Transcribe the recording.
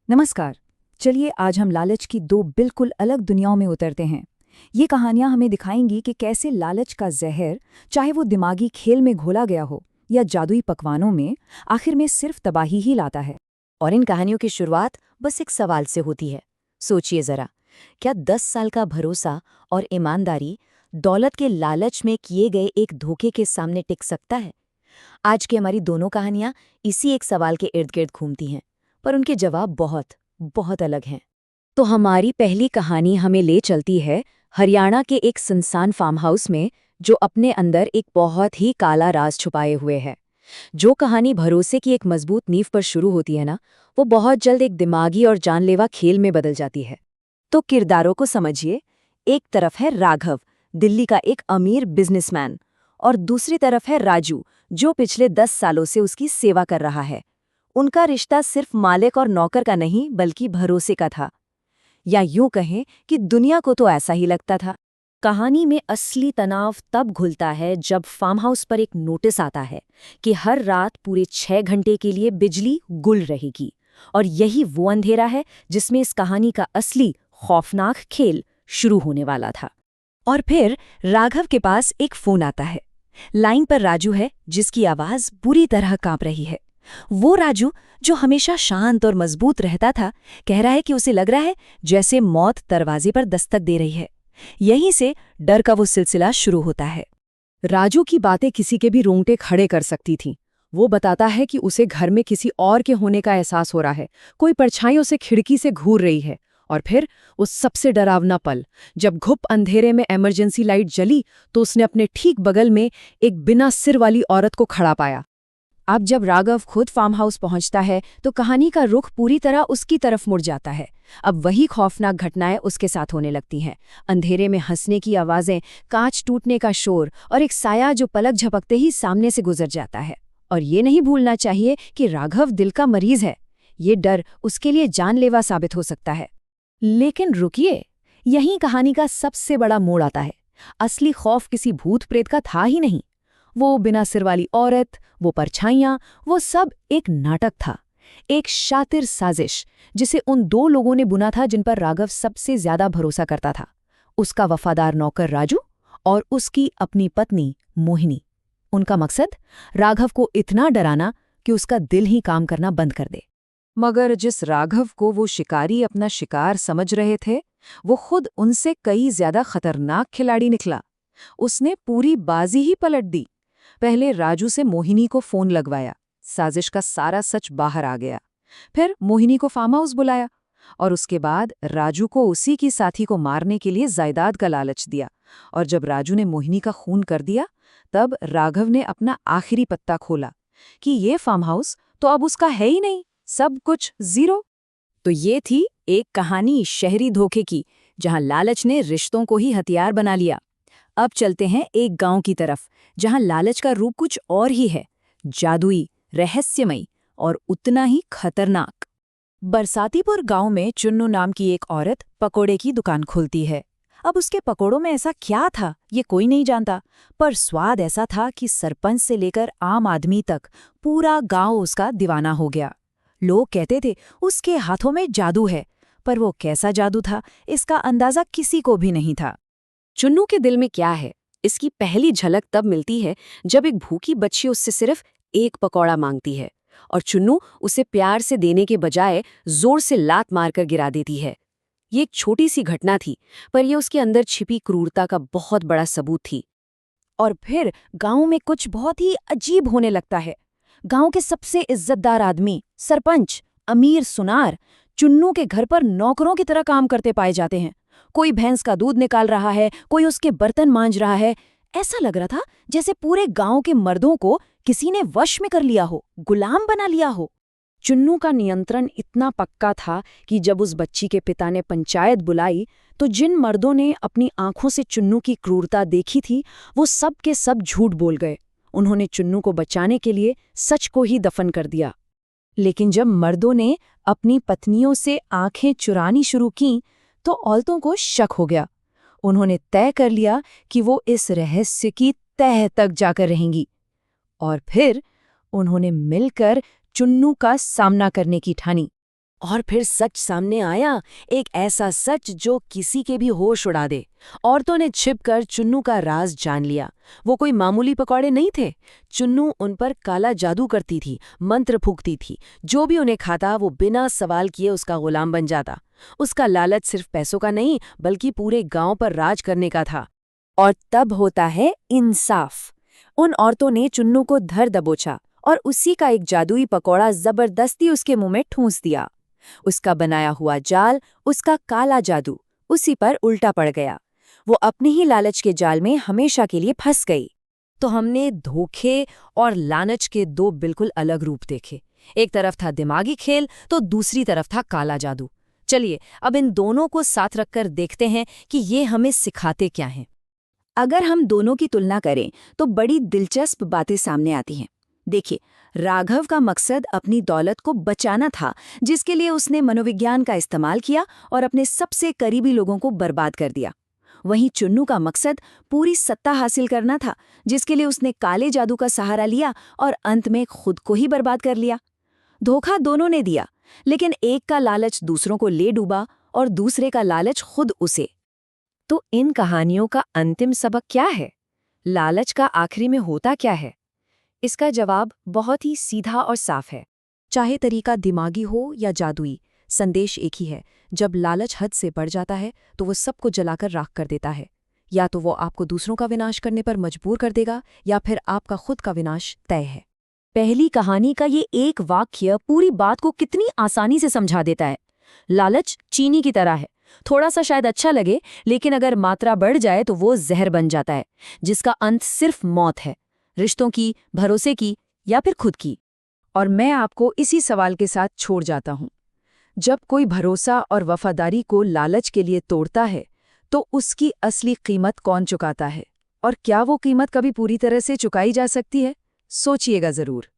नमस्कार। चलिए आज हम लालच की दो बिल्कुल अलग दुनियाओं में उतरते हैं। ये कहानियां हमें दिखाएंगी कि कैसे लालच का जहर, चाहे वो दिमागी खेल में घोला गया हो या जादुई पकवानों में, आखिर में सिर्फ तबाही ही लाता है। और इन कहानियों की शुरुआत बस एक सवाल से होती है। सोचिए जरा, क्या 10 साल का भरोसा और ईमानदारी दौलत के लालच में किए गए एक धोखे के सामने टिक सकता है? आज की हमारी दोनों कहानियां इसी एक सवाल के इर्द गिर्द घूमती हैं, पर उनके जवाब बहुत बहुत अलग हैं। तो हमारी पहली कहानी हमें ले चलती है हरियाणा के एक सुनसान फार्म हाउस में, जो अपने अंदर एक बहुत ही काला राज छुपाए हुए है। जो कहानी भरोसे की एक मजबूत नींव पर शुरू होती है ना, वो बहुत जल्द एक दिमागी और जानलेवा खेल में बदल जाती है। तो किरदारों को समझिए। एक तरफ है राघव, दिल्ली का एक अमीर बिजनेसमैन, और दूसरी तरफ है राजू, जो पिछले 10 सालों से उसकी सेवा कर रहा है। उनका रिश्ता सिर्फ मालिक और नौकर का नहीं, बल्कि भरोसे का था। या यूं कहें कि दुनिया को तो ऐसा ही लगता था। कहानी में असली तनाव तब घुलता है जब फार्म हाउस पर एक नोटिस आता है कि हर रात पूरे 6 घंटे के लिए बिजली गुल रहेगी। और यही वो अंधेरा है जिसमें इस कहानी का असली खौफनाक खेल शुरू होने वाला था। और फिर राघव के पास एक फोन आता है। लाइन पर राजू है, जिसकी आवाज बुरी तरह कांप रही है। वो राजू जो हमेशा शांत और मजबूत रहता था, कह रहा है कि उसे लग रहा है जैसे मौत दरवाजे पर दस्तक दे रही है। यहीं से डर का वो सिलसिला शुरू होता है। राजू की बातें किसी के भी रोंगटे खड़े कर सकती थीं। वो बताता है कि उसे घर में किसी और के होने का एहसास हो रहा है, कोई परछाई उसे खिड़की से घूर रही है। और फिर उस सबसे डरावना पल, जब घुप अंधेरे में इमरजेंसी लाइट जली तो उसने अपने ठीक बगल में एक बिना सिर वाली औरत को खड़ा पाया। अब जब राघव खुद फार्म हाउस पहुंचता है तो कहानी का रुख पूरी तरह उसकी तरफ मुड़ जाता है। अब वही खौफनाक घटनाएं उसके साथ होने लगती हैं। अंधेरे में हंसने की आवाजें, कांच टूटने का शोर और एक साया जो पलक झपकते ही सामने से गुजर जाता है। और ये नहीं भूलना चाहिए कि राघव दिल का मरीज है। ये डर उसके लिए जानलेवा साबित हो सकता है। लेकिन रुकिए, यहीं कहानी का सबसे बड़ा मोड़ आता है। असली खौफ किसी भूत प्रेत का था ही नहीं। वो बिना सिर वाली औरत, वो परछाइयां, वो सब एक नाटक था। एक शातिर साजिश, जिसे उन दो लोगों ने बुना था जिन पर राघव सबसे ज्यादा भरोसा करता था। उसका वफादार नौकर राजू और उसकी अपनी पत्नी मोहिनी। उनका मकसद राघव को इतना डराना कि उसका दिल ही काम करना बंद कर दे। मगर जिस राघव को वो शिकारी अपना शिकार समझ रहे थे, वो खुद उनसे कई ज्यादा खतरनाक खिलाड़ी निकला। उसने पूरी बाजी ही पलट दी। पहले राजू से मोहिनी को फोन लगवाया, साजिश का सारा सच बाहर आ गया। फिर मोहिनी को फार्म हाउस बुलाया और उसके बाद राजू को उसी की साथी को मारने के लिए जायदाद का लालच दिया। और जब राजू ने मोहिनी का खून कर दिया, तब राघव ने अपना आखिरी पत्ता खोला कि ये फार्म हाउस तो अब उसका है ही नहीं, सब कुछ जीरो। तो ये थी एक कहानी शहरी धोखे की, जहां लालच ने रिश्तों को ही हथियार बना लिया। अब चलते हैं एक गांव की तरफ, जहां लालच का रूप कुछ और ही है, जादुई, रहस्यमयी और उतना ही खतरनाक। बरसातीपुर गांव में चुन्नू नाम की एक औरत पकोड़े की दुकान खोलती है। अब उसके पकोड़ों में ऐसा क्या था, ये कोई नहीं जानता, पर स्वाद ऐसा था कि सरपंच से लेकर आम आदमी तक पूरा गांव उसका दीवाना हो गया। लोग कहते थे उसके हाथों में जादू है, पर वो कैसा जादू था, इसका अंदाजा किसी को भी नहीं था। चुन्नू के दिल में क्या है, इसकी पहली झलक तब मिलती है जब एक भूखी बच्ची उससे सिर्फ एक पकौड़ा मांगती है और चुन्नू उसे प्यार से देने के बजाय जोर से लात मारकर गिरा देती है। ये एक छोटी सी घटना थी, पर यह उसके अंदर छिपी क्रूरता का बहुत बड़ा सबूत थी। और फिर गांव में कुछ बहुत ही अजीब होने लगता है। गांव के सबसे इज्जतदार आदमी, सरपंच, अमीर सुनार, चुन्नू के घर पर नौकरों की तरह काम करते पाए जाते हैं। कोई भैंस का दूध निकाल रहा है, कोई उसके बर्तन मांज रहा है। ऐसा लग रहा था जैसे पूरे गांव के मर्दों को किसी ने वश में कर लिया हो, गुलाम बना लिया हो। चुन्नू का नियंत्रण इतना पक्का था कि जब उस बच्ची के पिता ने पंचायत बुलाई, तो जिन मर्दों ने अपनी आंखों से चुन्नू की क्रूरता देखी थी, वो सब के सब झूठ बोल गए। उन्होंने चुन्नू को बचाने के लिए सच को ही दफन कर दिया। लेकिन जब मर्दों ने अपनी पत्नियों से आंखें चुरानी शुरू कीं, तो औरतों को शक हो गया। उन्होंने तय कर लिया कि वो इस रहस्य की तह तक जाकर रहेंगी। और फिर उन्होंने मिलकर चुन्नू का सामना करने की ठानी। और फिर सच सामने आया, एक ऐसा सच जो किसी के भी होश उड़ा दे। औरतों ने छिपकर चुन्नू का राज जान लिया। वो कोई मामूली पकौड़े नहीं थे। चुन्नू उन पर काला जादू करती थी, मंत्र फूंकती थी। जो भी उन्हें खाता वो बिना सवाल किए उसका गुलाम बन जाता। उसका लालच सिर्फ पैसों का नहीं बल्कि पूरे गांव पर राज करने का था। और तब होता है इंसाफ। उन औरतों ने चुन्नू को धर दबोचा और उसी का एक जादुई पकौड़ा जबरदस्ती उसके मुंह में ठूंस दिया। उसका बनाया हुआ जाल, उसका काला जादू उसी पर उल्टा पड़ गया। वो अपने ही लालच के जाल में हमेशा के लिए फंस गई। तो हमने धोखे और लालच के दो बिल्कुल अलग रूप देखे। एक तरफ था दिमागी खेल तो दूसरी तरफ था काला जादू। चलिए अब इन दोनों को साथ रखकर देखते हैं कि ये हमें सिखाते क्या हैं। अगर हम दोनों की तुलना करें तो बड़ी दिलचस्प बातें सामने आती हैं। देखिए, राघव का मकसद अपनी दौलत को बचाना था, जिसके लिए उसने मनोविज्ञान का इस्तेमाल किया और अपने सबसे करीबी लोगों को बर्बाद कर दिया। वहीं चुन्नू का मकसद पूरी सत्ता हासिल करना था, जिसके लिए उसने काले जादू का सहारा लिया और अंत में खुद को ही बर्बाद कर लिया। धोखा दोनों ने दिया, लेकिन एक का लालच दूसरों को ले डूबा और दूसरे का लालच खुद उसे। तो इन कहानियों का अंतिम सबक क्या है? लालच का आखिरी में होता क्या है? इसका जवाब बहुत ही सीधा और साफ है। चाहे तरीका दिमागी हो या जादुई, संदेश एक ही है। जब लालच हद से बढ़ जाता है तो वो सबको जलाकर राख कर देता है। या तो वो आपको दूसरों का विनाश करने पर मजबूर कर देगा या फिर आपका खुद का विनाश तय है। पहली कहानी का ये एक वाक्य पूरी बात को कितनी आसानी से समझा देता है। लालच चीनी की तरह है, थोड़ा सा शायद अच्छा लगे, लेकिन अगर मात्रा बढ़ जाए तो वो जहर बन जाता है, जिसका अंत सिर्फ मौत है, रिश्तों की, भरोसे की या फिर खुद की। और मैं आपको इसी सवाल के साथ छोड़ जाता हूं। जब कोई भरोसा और वफादारी को लालच के लिए तोड़ता है तो उसकी असली कीमत कौन चुकाता है? और क्या वो कीमत कभी पूरी तरह से चुकाई जा सकती है? सोचिएगा जरूर।